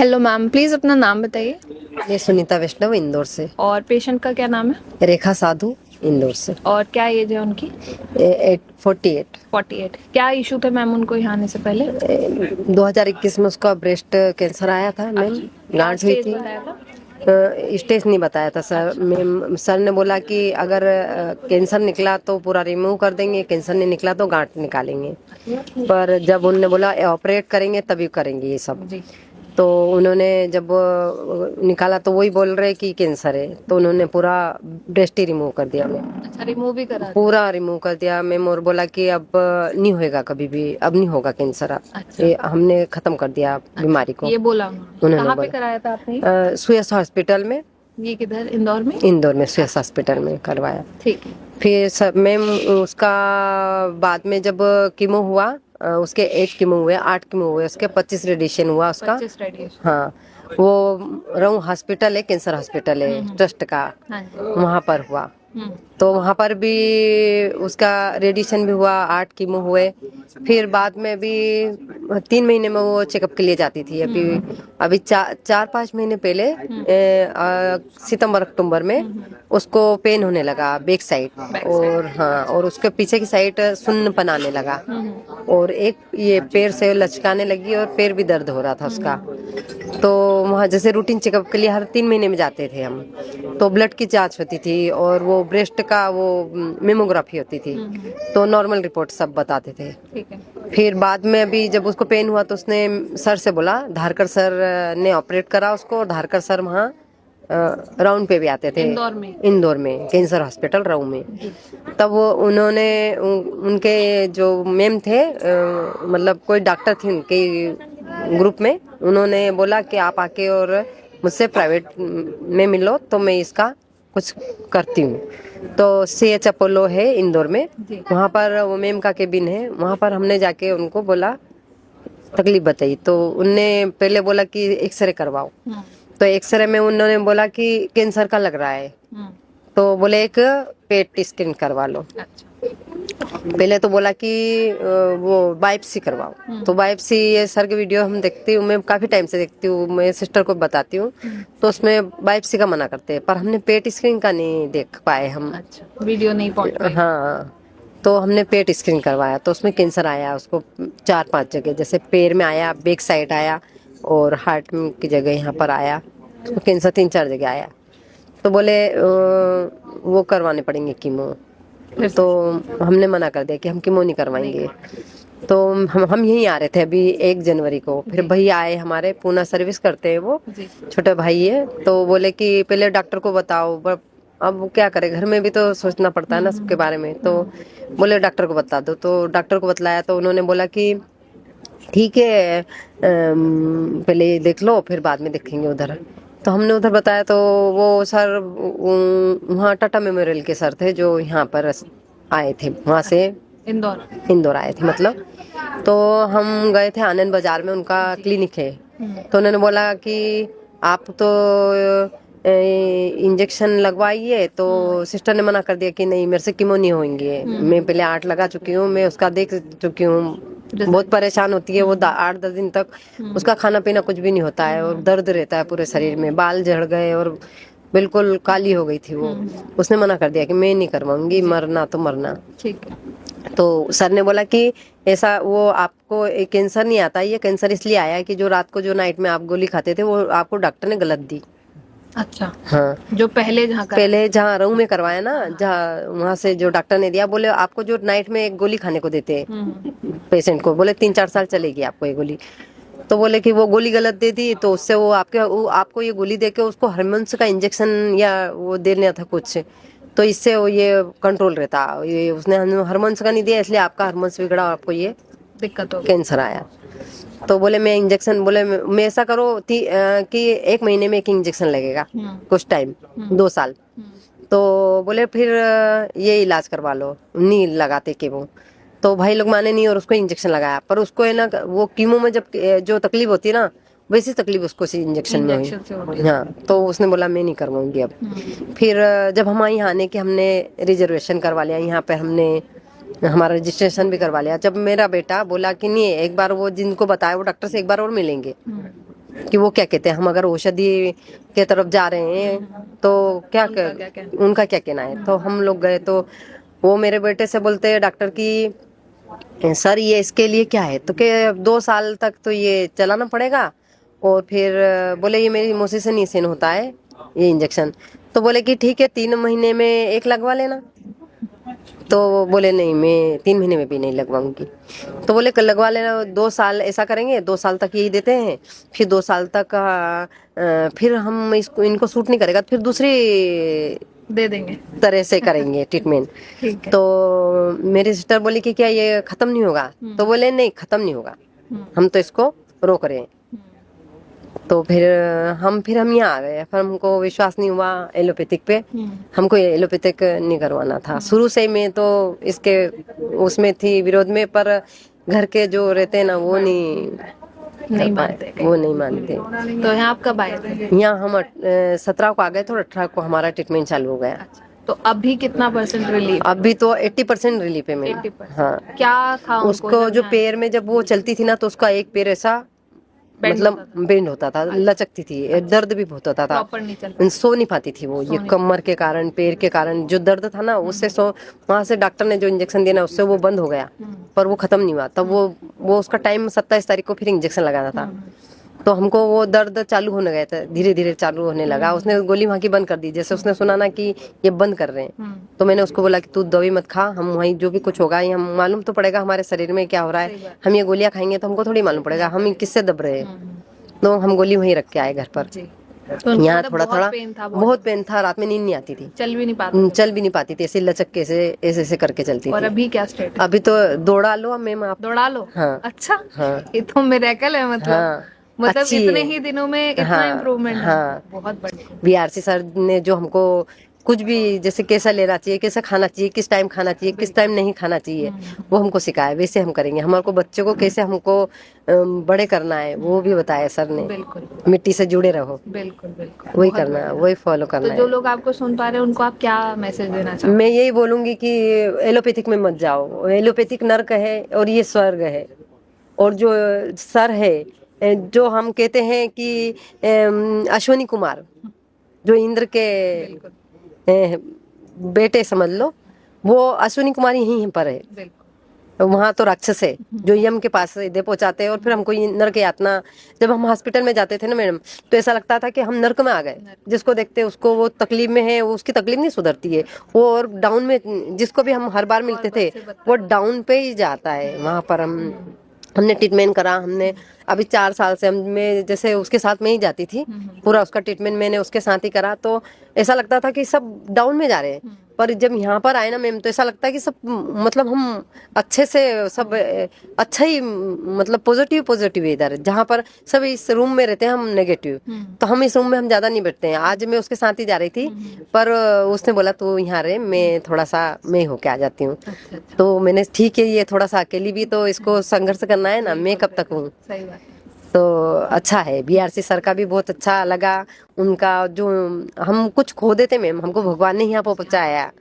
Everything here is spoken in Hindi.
हेलो मैम, प्लीज़ अपना नाम बताइए। ये सुनीता वैष्णव इंदौर से। और पेशेंट का क्या नाम है? रेखा साधु इंदौर से। और क्या एज है उनकी? 48। 48। क्या इशू थे मैम उनको यहाँ आने से पहले? 2021 में उसका ब्रेस्ट कैंसर आया था मैम। क्या गांठ हुई स्टेज थी। बताया था? स्टेज नहीं बताया था सर। मैम सर ने बोला कि अगर कैंसर निकला तो पूरा रिमूव कर देंगे, कैंसर नहीं निकला तो गांठ निकालेंगे। पर जब उन्होंने बोला ऑपरेट करेंगे तभी करेंगे ये सब, जी। तो उन्होंने जब निकाला तो वही बोल रहे कि कैंसर है, तो उन्होंने पूरा ब्रेस्ट ही रिमूव कर दिया मैम। अच्छा, रिमूव भी करा दिया? पूरा रिमूव कर दिया मैम, और बोला कि अब नहीं होएगा कभी भी, अब नहीं होगा कैंसर। अब अच्छा। ये हमने खत्म कर दिया बीमारी को। ये बोला उन्होंने? उन्होंने कहाँ पे बोला कराया था आपने? सुयस हॉस्पिटल में। ये किधर, इंदौर में? इंदौर में सुयस हॉस्पिटल में करवाया। ठीक है। फिर सब मैम उसका बाद में जब कीमो हुआ, उसके 8 कीमो हुए, 8 कीमो हुए, उसके 25 रेडिएशन हुआ उसका। 25 रेडिएशन? हाँ, वो रहू हॉस्पिटल है, कैंसर हॉस्पिटल है ट्रस्ट का, हाँ जी। वहाँ पर हुआ। हम्म। तो वहाँ पर भी उसका रेडिएशन भी हुआ, 8 कीमो हुए। फिर बाद में भी 3 महीने में वो चेकअप के लिए जाती थी। अभी 4-5 महीने पहले सितंबर अक्टूबर में उसको पेन होने लगा बैक साइड, और हाँ, और उसके पीछे की साइड सुन्नपन आने लगा, और एक ये पैर से लचकाने लगी और पैर भी दर्द हो रहा था उसका। तो वहाँ जैसे रूटीन चेकअप के लिए हर 3 महीने में जाते थे हम, तो ब्लड की जांच होती थी और वो ब्रेस्ट का वो मेमोग्राफी होती थी, तो नॉर्मल रिपोर्ट सब बताते थे। ठीक है। फिर बाद में अभी जब उसको पेन हुआ तो उसने सर से बोला, धारकर सर ने ऑपरेट करा उसको, और धारकर सर वहाँ राउंड पे भी आते थे। इंदौर में कैंसर हॉस्पिटल राउंड में। तब वो उन्होंने उनके जो मैम थे, मतलब कोई डॉक्टर थे उनके ग्रुप में, उन्होंने बोला कि आप आके और मुझसे प्राइवेट में मिलो तो मैं इसका कुछ करती हूँ। तो CH अपोलो है इंदौर में, वहाँ पर वो मैम का केबिन है, वहाँ पर हमने जाके उनको बोला, तकलीफ बताई, तो उनने पहले बोला कि एक्सरे करवाओ। तो एक्सरे में उन्होंने बोला कि कैंसर का लग रहा है, तो बोले एक पेट स्कैन करवा लो। अच्छा। पहले तो बोला कि वो बायोप्सी करवाओ। तो बायोप्सी, ये सर के वीडियो हम देखती हूँ, मैं काफी टाइम से देखती हूँ, मैं सिस्टर को बताती हूँ, तो उसमें बायोप्सी का मना करते हैं, पर हमने पेट स्कैन का नहीं देख पाए हम। अच्छा, वीडियो नहीं पहुंच पाई? हाँ, तो हमने पेट स्कैन करवाया तो उसमें कैंसर आया उसको 4-5 जगह, जैसे पैर में आया, बैक साइड आया, और हार्ट की जगह यहाँ पर आया, उसको कैंसर 3-4 जगह आया। तो बोले वो करवाने पड़ेंगे कीमो। तो हमने मना कर दिया कि हम कीमो नहीं करवाएंगे। तो हम यहीं आ रहे थे अभी 1 जनवरी को, फिर भैया आए हमारे, पूना सर्विस करते हैं वो, छोटे भाई है, तो बोले कि पहले डॉक्टर को बताओ। अब वो क्या करे, घर में भी तो सोचना पड़ता है ना सबके बारे में। तो बोले डॉक्टर को बता दो, तो डॉक्टर को बतलाया, तो उन्होंने बोला कि ठीक है, पहले ये देख लो फिर बाद में देखेंगे उधर। तो हमने उधर बताया, तो वो सर वहाँ टाटा मेमोरियल के सर थे जो यहाँ पर आए थे, वहाँ से इंदौर आए थे मतलब। तो हम गए थे आनंद बाजार में, उनका क्लिनिक है। तो उन्होंने बोला कि आप तो इंजेक्शन लगवाइए, तो सिस्टर ने मना कर दिया कि नहीं, मेरे से कीमो नहीं होंगे, मैं पहले 8 लगा चुकी हूँ, मैं उसका देख चुकी हूँ, बहुत परेशान होती है वो 8-10 दिन तक, उसका खाना पीना कुछ भी नहीं होता है, और दर्द रहता है पूरे शरीर में, बाल झड़ गए और बिल्कुल काली हो गई थी वो। उसने मना कर दिया कि मैं नहीं करवाऊंगी, मरना तो मरना। ठीक है। तो सर ने बोला कि ऐसा वो आपको कैंसर नहीं आता, ये कैंसर इसलिए आया है कि जो रात को जो नाइट में आप गोली खाते थे वो आपको डॉक्टर ने गलत दी। अच्छा। हाँ, जो पहले जहाँ रहू में करवाया ना, जहाँ वहाँ से जो डॉक्टर ने दिया, बोले आपको जो नाइट में एक गोली खाने को देते हैं पेशेंट को, बोले 3-4 साल चलेगी आपको ये गोली। तो बोले कि वो गोली गलत दे दी, तो उससे वो आपको ये गोली देके उसको हार्मोन्स का इंजेक्शन या वो देना था कुछ, तो इससे वो ये कंट्रोल रहता, ये उसने हार्मोन्स का नहीं दिया, इसलिए आपका हार्मोन्स बिगड़ा और आपको ये दिक्कत हो, कैंसर आया। तो बोले मैं इंजेक्शन, बोले मैं ऐसा करो कि 1 महीने में एक इंजेक्शन लगेगा, कुछ टाइम 2 साल। तो बोले फिर ये इलाज करवा लो, नहीं लगाते कीमो। तो भाई लोग माने नहीं और उसको इंजेक्शन लगाया, पर उसको है ना वो कीमो में जब जो तकलीफ होती है ना, वैसी तकलीफ उसको इंजेक्शन में हुई। हाँ, तो उसने बोला मैं नहीं करवाऊंगी अब। फिर जब हम यहाँ आने के हमने रिजर्वेशन करवा लिया, यहाँ पे हमने हमारा रजिस्ट्रेशन भी करवा लिया। जब मेरा बेटा बोला कि नहीं, एक बार वो जिनको बताया वो डॉक्टर से एक बार और मिलेंगे, कि वो क्या कहते हैं, हम अगर औषधि के तरफ जा रहे हैं तो क्या उनका क्या कहना है। तो हम लोग गए तो वो मेरे बेटे से बोलते हैं डॉक्टर की सर ये इसके लिए क्या है, तो के 2 साल तक तो ये चलाना पड़ेगा। और फिर बोले ये मेरी मोसिसनिसिन होता है ये इंजेक्शन। तो बोले कि ठीक है 3 महीने में एक लगवा लेना। तो बोले नहीं मैं 3 महीने में भी नहीं लगवाऊंगी। तो बोले कल लगवा लेना, 2 साल ऐसा करेंगे, 2 साल तक यही देते हैं, फिर 2 साल तक फिर हम इसको इनको सूट नहीं करेगा तो फिर दूसरी दे देंगे। तरह से करेंगे ट्रीटमेंट। ठीक है। तो मेरी सिस्टर बोली कि क्या ये खत्म नहीं होगा, तो बोले नहीं खत्म नहीं होगा, हम तो इसको रोक रहे हैं। तो फिर हम यहाँ आ गए, फिर हमको विश्वास नहीं हुआ एलोपैथिक पे। हमको ये एलोपैथिक नहीं करवाना था शुरू से ही, मैं तो इसके उसमें थी विरोध में, पर घर के जो रहते हैं ना वो नहीं मानते वो नहीं मानते। तो यहाँ आप कब आए थे? यहाँ हम 17 को आ गए थे और 18 को हमारा ट्रीटमेंट चालू हो गया। अच्छा, तो अभी कितना % रिलीफ? अभी तो 80% रिलीफ है मेरा। 80%। हाँ, क्या था उसको जो पैर में जब वो चलती थी ना तो उसका एक पैर ऐसा मतलब बेंड होता था, लचकती थी, दर्द भी बहुत होता था, प्रॉपर नहीं चल सो नहीं पाती थी वो, ये कमर के कारण पैर के कारण जो दर्द था ना उससे वहां से डॉक्टर ने जो इंजेक्शन दिया ना उससे वो बंद हो गया, पर वो खत्म नहीं हुआ। तब वो उसका टाइम 27 तारीख को फिर इंजेक्शन लगाना था। तो हमको वो दर्द चालू होने गया था, धीरे धीरे चालू होने लगा। उसने गोली वहाँ की बंद कर दी, जैसे उसने सुना ना कि ये बंद कर रहे हैं। तो मैंने उसको बोला कि तू दवाई मत खा, हम वहीं जो भी कुछ होगा ये हम मालूम तो पड़ेगा हमारे शरीर में क्या हो रहा है। हम ये गोलियां खाएंगे तो हमको थोड़ी मालूम पड़ेगा हम किससे दब रहे हैं। तो हम गोली वहीं रख के आए घर पर। तो यहाँ थोड़ा थोड़ा बहुत पेन था, रात में नींद नहीं आती थी, चल भी नहीं पाती थी, ऐसे लचक के ऐसे ऐसे करके चलती और थी। अभी क्या स्टेट? अभी तो दौड़ा लो मैम, आप दौड़ा लो। हाँ। अच्छा, हाँ। ये तो मिरेकल है मतलब। हाँ, मतलब अच्छी इतने है। ही दिनों में इतना हाँ, इम्प्रूवमेंट है। हाँ। बहुत बढ़िया। बीआरसी सर ने जो हमको कुछ भी जैसे कैसा लेना चाहिए, कैसा खाना चाहिए, किस टाइम खाना चाहिए, किस टाइम नहीं खाना चाहिए, वो हमको सिखाया, वैसे हम करेंगे। हमारे को बच्चों को कैसे हमको बड़े करना है वो भी बताया सर ने। बिल्कुल, मिट्टी से जुड़े रहो, बिल्कुल बिल्कुल वही करना है, वही फॉलो करना तो है। जो लोग आपको सुन पा रहे हैं उनको आप क्या मैसेज देना चाहोगे? मैं यही बोलूंगी कि एलोपैथिक में मत जाओ, एलोपैथिक नर्क है और ये स्वर्ग है। और जो सर है जो हम कहते हैं कि अश्वनी कुमार, जो इंद्र के बेटे समझ लो, वो अश्विनी कुमार यहीं पर है। वहाँ तो राक्षस है जो यम के पास दे पहुंचाते हैं और फिर हमको ये नरक यातना। जब हम हॉस्पिटल में जाते थे ना मैडम तो ऐसा लगता था कि हम नरक में आ गए। जिसको देखते उसको वो तकलीफ में है, वो उसकी तकलीफ नहीं सुधरती है, वो और डाउन में, जिसको भी हम हर बार मिलते थे वो डाउन पे ही जाता है। वहाँ पर हमने ट्रीटमेंट करा। हमने अभी 4 साल से मैं जैसे उसके साथ में ही जाती थी, पूरा उसका ट्रीटमेंट मैंने उसके साथ ही करा। तो ऐसा लगता था कि सब डाउन में जा रहे हैं, पर जब यहाँ पर आए ना मैम तो ऐसा लगता है कि सब मतलब हम अच्छे से सब अच्छा ही मतलब पॉजिटिव है इधर। जहाँ पर सब इस रूम में रहते हैं हम नेगेटिव, तो हम इस रूम में हम ज्यादा नहीं बैठते हैं। आज मैं उसके साथ ही जा रही थी पर उसने बोला तू यहाँ रहे, मैं थोड़ा सा मैं होके आ जाती हूँ। तो मैंने ठीक है, ये थोड़ा सा अकेली भी तो इसको संघर्ष करना है ना, मैं कब तक हूँ। सही बात। तो अच्छा है, बीआरसी सर का भी बहुत अच्छा लगा। उनका जो हम कुछ खो देते मैम, हमको भगवान ने यहाँ पर पहुँचाया।